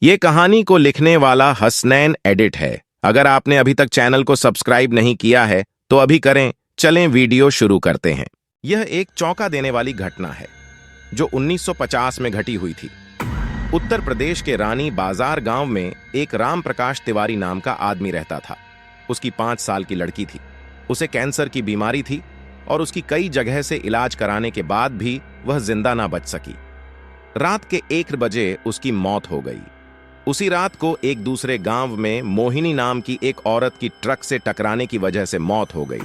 ये कहानी को लिखने वाला हसनैन एडिट है। अगर आपने अभी तक चैनल को सब्सक्राइब नहीं किया है तो अभी करें। चलें वीडियो शुरू करते हैं। यह एक चौंका देने वाली घटना है जो 1950 में घटी हुई थी। उत्तर प्रदेश के रानी बाजार गांव में एक राम प्रकाश तिवारी नाम का आदमी रहता था। उसकी 5 साल की लड़की थी। उसे कैंसर की बीमारी थी और उसकी कई जगह से इलाज कराने के बाद भी वह जिंदा ना बच सकी। रात के 1 बजे उसकी मौत हो गई। उसी रात को एक दूसरे गांव में मोहिनी नाम की एक औरत की ट्रक से टकराने की वजह से मौत हो गई।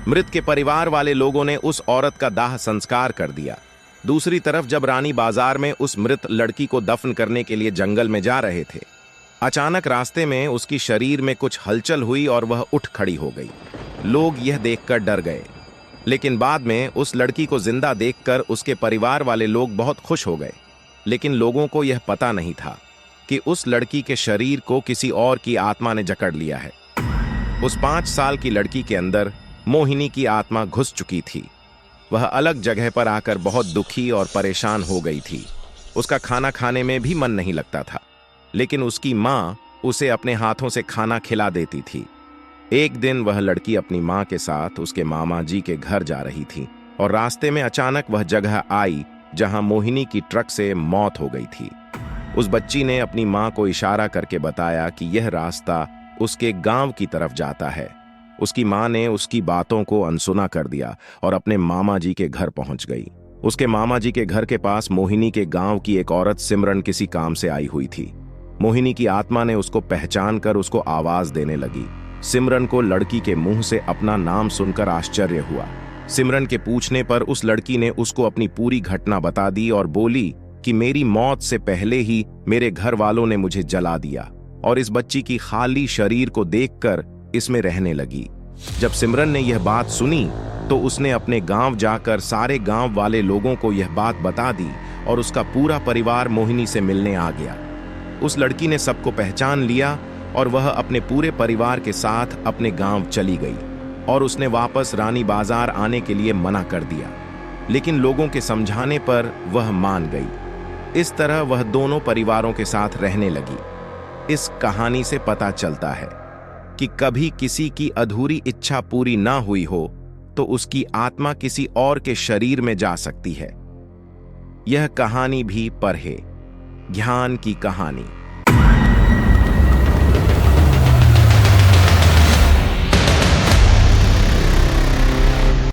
मृत के परिवार वाले लोगों ने उस औरत का दाह संस्कार कर दिया। दूसरी तरफ जब रानी बाजार में उस मृत लड़की को दफन करने के लिए जंगल में जा रहे थे, अचानक रास्ते में उसकी शरीर में कुछ हलचल हुई और वह उठ खड़ी हो गई। लोग यह देखकर डर गए, लेकिन बाद में उस लड़की को जिंदा देखकर उसके परिवार वाले लोग बहुत खुश हो गए। लेकिन लोगों को यह पता नहीं था कि उस लड़की के शरीर को किसी और की आत्मा ने जकड़ लिया है। उस 5 साल की लड़की के अंदर मोहिनी की आत्मा घुस चुकी थी। वह अलग जगह पर आकर बहुत दुखी और परेशान हो गई थी। उसका खाना खाने में भी मन नहीं लगता था, लेकिन उसकी माँ उसे अपने हाथों से खाना खिला देती थी। एक दिन वह लड़की अपनी माँ के साथ उसके मामा जी के घर जा रही थी और रास्ते में अचानक वह जगह आई जहां मोहिनी की ट्रक से मौत हो गई थी। उस बच्ची ने अपनी माँ को इशारा करके बताया कि यह रास्ता उसके गांव की तरफ जाता है। उसकी माँ ने उसकी बातों को अनसुना कर दिया और अपने मामा जी के घर पहुंच गई। उसके मामा जी के घर के पास मोहिनी के गांव की एक औरत सिमरन किसी काम से आई हुई थी। मोहिनी की आत्मा ने उसको पहचान कर उसको आवाज देने लगी। सिमरन को लड़की के मुंह से अपना नाम सुनकर आश्चर्य हुआ। सिमरन के पूछने पर उस लड़की ने उसको अपनी पूरी घटना बता दी और बोली कि मेरी मौत से पहले ही मेरे घर वालों ने मुझे जला दिया और इस बच्ची की खाली शरीर को देखकर इसमें रहने लगी। जब सिमरन ने यह बात सुनी तो उसने अपने गांव जाकर सारे गांव वाले लोगों को यह बात बता दी और उसका पूरा परिवार मोहिनी से मिलने आ गया। उस लड़की ने सबको पहचान लिया और वह अपने पूरे परिवार के साथ अपने गांव चली गई और उसने वापस रानी बाजार आने के लिए मना कर दिया, लेकिन लोगों के समझाने पर वह मान गई। इस तरह वह दोनों परिवारों के साथ रहने लगी। इस कहानी से पता चलता है कि कभी किसी की अधूरी इच्छा पूरी ना हुई हो तो उसकी आत्मा किसी और के शरीर में जा सकती है। यह कहानी भी पढ़े, ज्ञान की कहानी।